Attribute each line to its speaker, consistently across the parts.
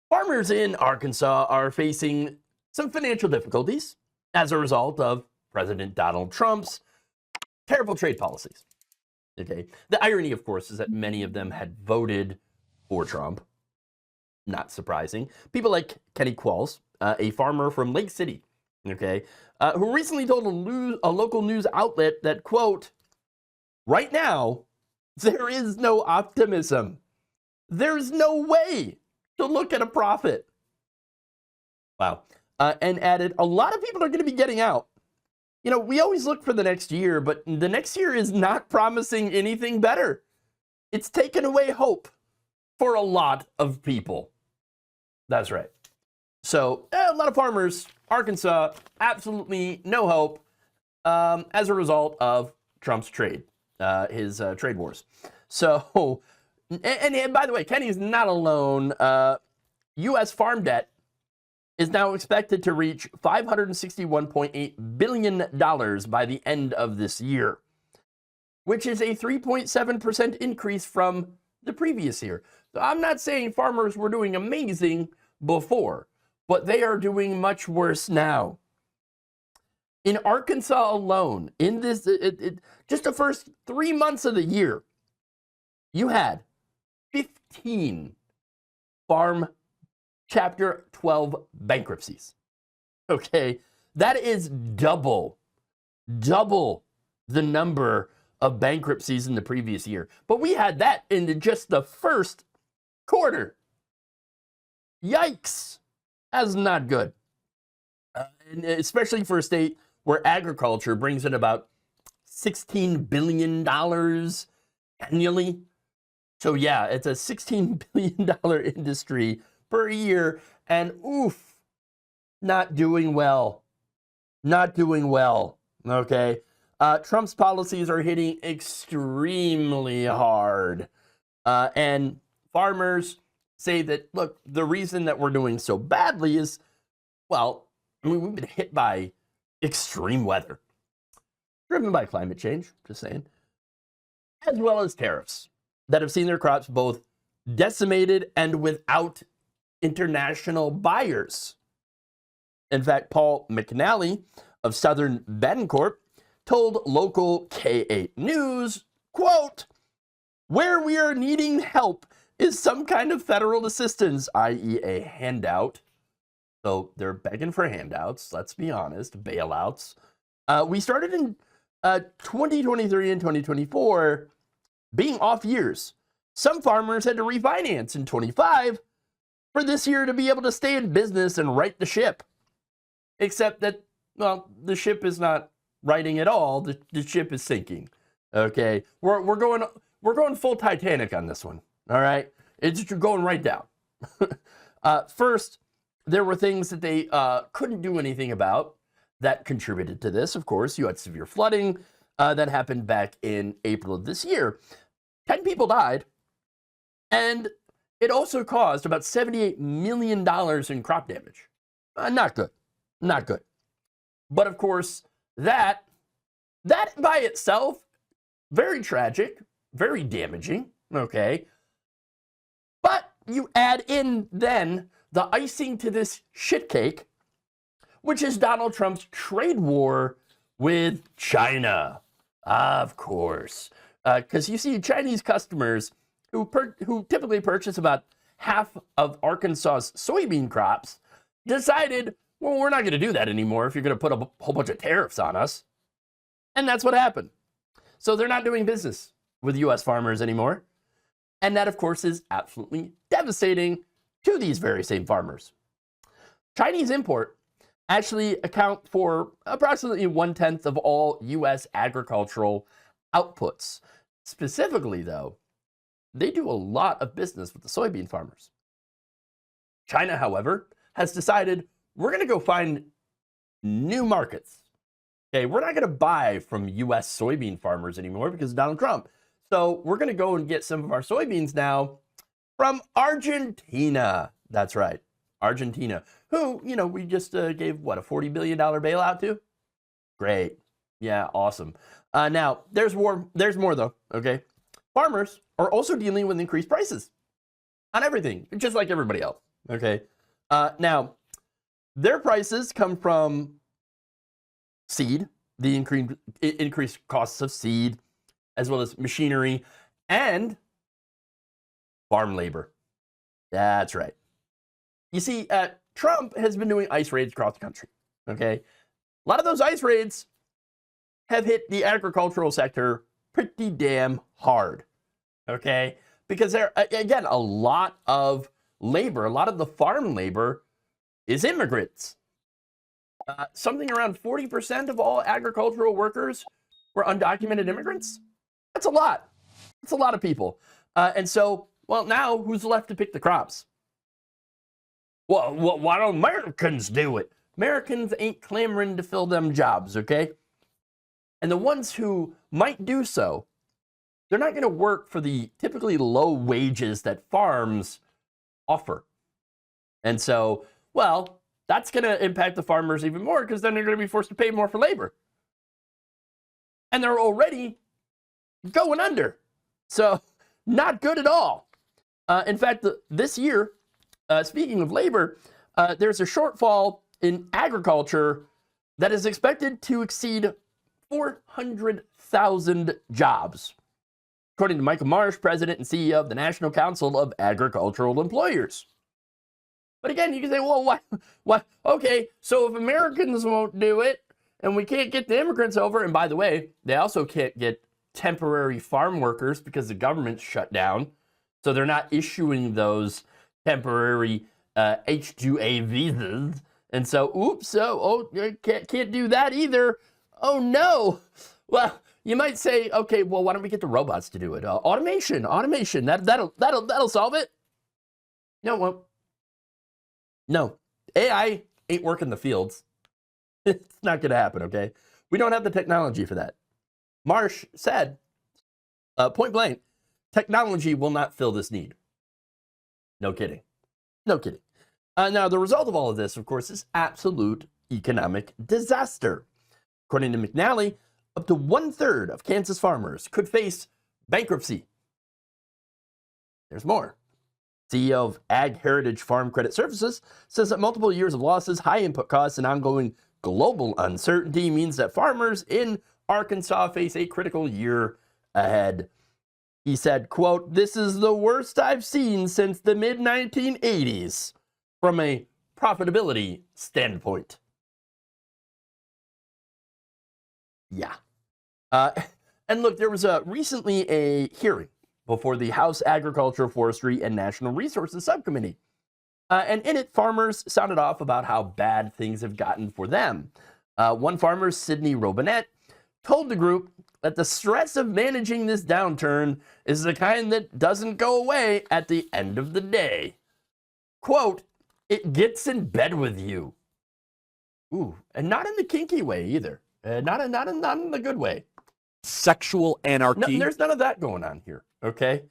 Speaker 1: Farmers in Arkansas are facing some financial difficulties as a result of President Donald Trump's terrible trade policies. Okay. The irony, of course, is that many of them had voted for Trump. Not surprising. People like Kenny Qualls, a farmer from Lake City, okay, who recently told a local news outlet that, quote, right now, there is no optimism. There's no way to look at a profit. Wow. And added, a lot of people are going to be getting out. You know, we always look for the next year, but the next year is not promising anything better. It's taken away hope for a lot of people. That's right. So a lot of farmers, Arkansas, absolutely no hope as a result of Trump's his trade wars. So, and by the way, Kenny's not alone. U.S. farm debt is now expected to reach $561.8 billion by the end of this year, which is a 3.7% increase from the previous year. So I'm not saying farmers were doing amazing before, but they are doing much worse now. In Arkansas alone, in this just the first 3 months of the year, you had 15 farm Chapter 12 bankruptcies. Okay, that is double the number of bankruptcies in the previous year. But we had that in just the first quarter. Yikes, that's not good. And especially for a state where agriculture brings in about $16 billion annually. So yeah, it's a $16 billion industry per year, and oof, not doing well. Not doing well, okay? Trump's policies are hitting extremely hard. And farmers say that, look, the reason that we're doing so badly is, well, I mean, we've been hit by extreme weather, driven by climate change, just saying, as well as tariffs that have seen their crops both decimated and without international buyers. In fact, Paul McAnally of Southern Bancorp told local K8 News, quote, where we are needing help is some kind of federal assistance, i.e. a handout. So they're begging for handouts, let's be honest, bailouts. We started in 2023 and 2024 being off years. Some farmers had to refinance in 25 for this year to be able to stay in business and right the ship. Except that, well, the ship is not righting at all. The ship is sinking. Okay, we're going full Titanic on this one. All right, it's going right down. First, there were things that they couldn't do anything about that contributed to this. Of course, you had severe flooding that happened back in April of this year. 10 people died, and it also caused about $78 million in crop damage. Not good. Not good. But of course, that by itself, very tragic, very damaging, okay? But you add in then the icing to this shit cake, which is Donald Trump's trade war with China. Of course. Because you see Chinese customers who typically purchase about half of Arkansas's soybean crops decided, well, we're not going to do that anymore if you're going to put a whole bunch of tariffs on us. And that's what happened. So they're not doing business with U.S. farmers anymore. And that, of course, is absolutely devastating to these very same farmers. Chinese import actually account for approximately 1/10 of all U.S. agricultural outputs. Specifically, though, they do a lot of business with the soybean farmers. China, however, has decided we're going to go find new markets. Okay, we're not going to buy from U.S. soybean farmers anymore because of Donald Trump. So we're going to go and get some of our soybeans now from Argentina. That's right, Argentina, who, you know, we just gave, what, a $40 billion bailout to? Great. Yeah, awesome. Now, there's more, though, okay? Farmers are also dealing with increased prices on everything, just like everybody else, Okay. Now, their prices come from seed, the increased costs of seed, as well as machinery and farm labor. That's right. You see, Trump has been doing ICE raids across the country. Okay. A lot of those ICE raids have hit the agricultural sector pretty damn hard. Okay. Because there, again, a lot of labor, a lot of the farm labor is immigrants. Something around 40% of all agricultural workers were undocumented immigrants. That's a lot. That's a lot of people. And so, well, now who's left to pick the crops? Well, why don't Americans do it? Americans ain't clamoring to fill them jobs, okay? And the ones who might do so, they're not going to work for the typically low wages that farms offer. And so, well, that's going to impact the farmers even more because then they're going to be forced to pay more for labor. And they're already going under. So, not good at all. In fact, this year, speaking of labor, there's a shortfall in agriculture that is expected to exceed 400,000 jobs, according to Michael Marsh, president and CEO of the National Council of Agricultural Employers. But again, you can say, well, why? Okay, so if Americans won't do it, and we can't get the immigrants over, and by the way, they also can't get temporary farm workers because the government's shut down, so they're not issuing those temporary H-2A visas. And so, can't do that either. Oh no. Well, you might say, okay, well, why don't we get the robots to do it? Automation. That'll solve it. No, it won't. No, AI ain't working the fields. It's not going to happen. Okay, we don't have the technology for that. Marsh said, point blank, technology will not fill this need. No kidding. No kidding. Now, the result of all of this, of course, is absolute economic disaster. According to McAnally, up to 1/3 of Kansas farmers could face bankruptcy. There's more. CEO of Ag Heritage Farm Credit Services says that multiple years of losses, high input costs, and ongoing global uncertainty means that farmers in Arkansas face a critical year ahead. He said, quote, "This is the worst I've seen since the mid-1980s from a profitability standpoint." Yeah. And look, there was recently a hearing before the House Agriculture, Forestry, and National Resources Subcommittee. And in it, farmers sounded off about how bad things have gotten for them. One farmer, Sidney Robinette, told the group that the stress of managing this downturn is the kind that doesn't go away at the end of the day. Quote, "It gets in bed with you." Ooh, and not in the kinky way either. Not in the good way.
Speaker 2: Sexual anarchy.
Speaker 1: No, there's none of that going on here, okay?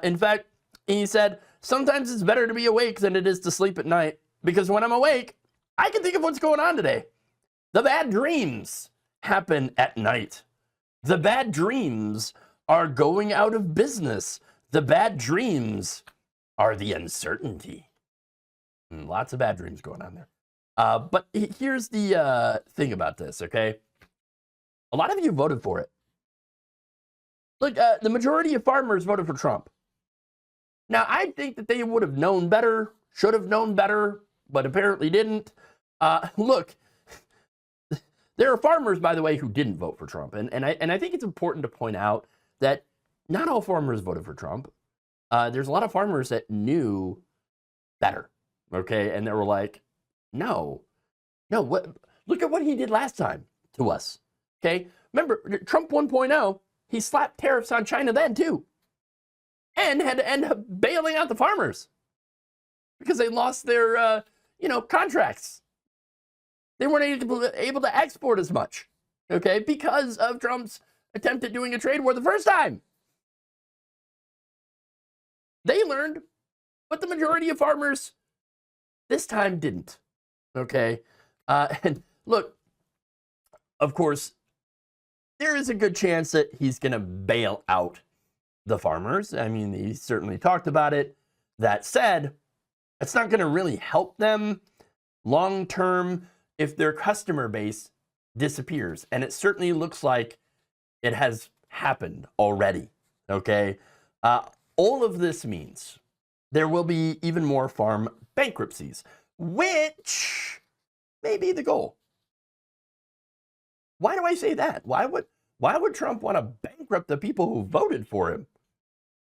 Speaker 1: In fact, he said, sometimes it's better to be awake than it is to sleep at night, because when I'm awake, I can think of what's going on today. The bad dreams happen at night. The bad dreams are going out of business. The bad dreams are the uncertainty. Lots of bad dreams going on there. But here's the thing about this, okay? A lot of you voted for it. Look, the majority of farmers voted for Trump. Now, I think that they would have known better, should have known better, but apparently didn't. Look, there are farmers, by the way, who didn't vote for Trump. And I think it's important to point out that not all farmers voted for Trump. There's a lot of farmers that knew better, okay? And they were like, no, look at what he did last time to us, okay? Remember, Trump 1.0, he slapped tariffs on China then too, and had to end up bailing out the farmers because they lost their, contracts. They weren't able to export as much, okay, because of Trump's attempt at doing a trade war the first time. They learned, but the majority of farmers this time didn't, okay? And look, of course, there is a good chance that he's going to bail out the farmers. I mean, he certainly talked about it. That said, It's not going to really help them long term if their customer base disappears. And it certainly looks like it has happened already. Okay. All of this means there will be even more farm bankruptcies, which may be the goal. Why do I say that? Why would Trump want to bankrupt the people who voted for him?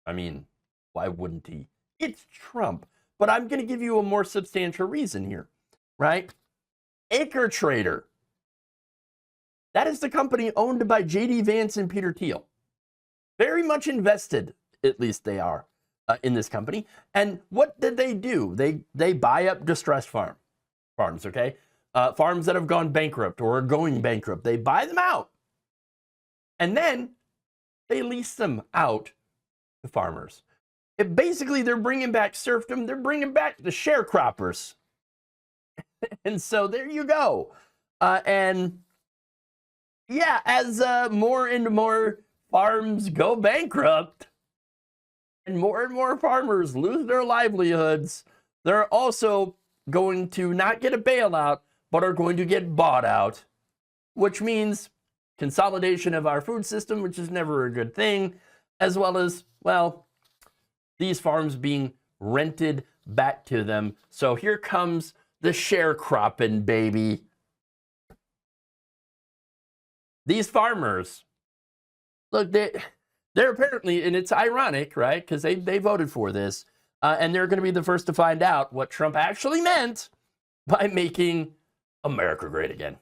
Speaker 1: I mean, why wouldn't he? It's Trump. But I'm going to give you a more substantial reason here, right? Acre Trader. That is the company owned by J.D. Vance and Peter Thiel. Very much invested, at least they are, in this company. And what did they do? They buy up distressed farms, okay? Farms that have gone bankrupt or are going bankrupt. They buy them out. And then they lease them out to farmers. Basically, they're bringing back serfdom. They're bringing back the sharecroppers. And so there you go. And yeah, as more and more farms go bankrupt and more farmers lose their livelihoods, they're also going to not get a bailout, but are going to get bought out, which means consolidation of our food system, which is never a good thing, as well as, well, these farms being rented back to them. So here comes the sharecropping, baby. These farmers, look, they're apparently, and it's ironic, right? Because they voted for this, and they're going to be the first to find out what Trump actually meant by making America great again.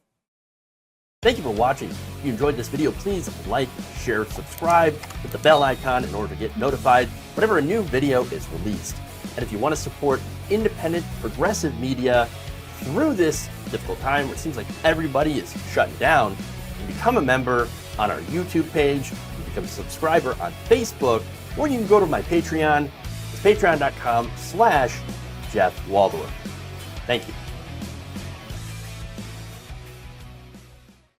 Speaker 1: Thank you for watching. If you enjoyed this video, please like, share, subscribe, hit the bell icon in order to get notified whenever a new video is released. And if you want to support independent, progressive media through this difficult time where it seems like everybody is shutting down, you can become a member on our YouTube page, you can become a subscriber on Facebook, or you can go to my Patreon. It's patreon.com/Jeff Waldorf. Thank you.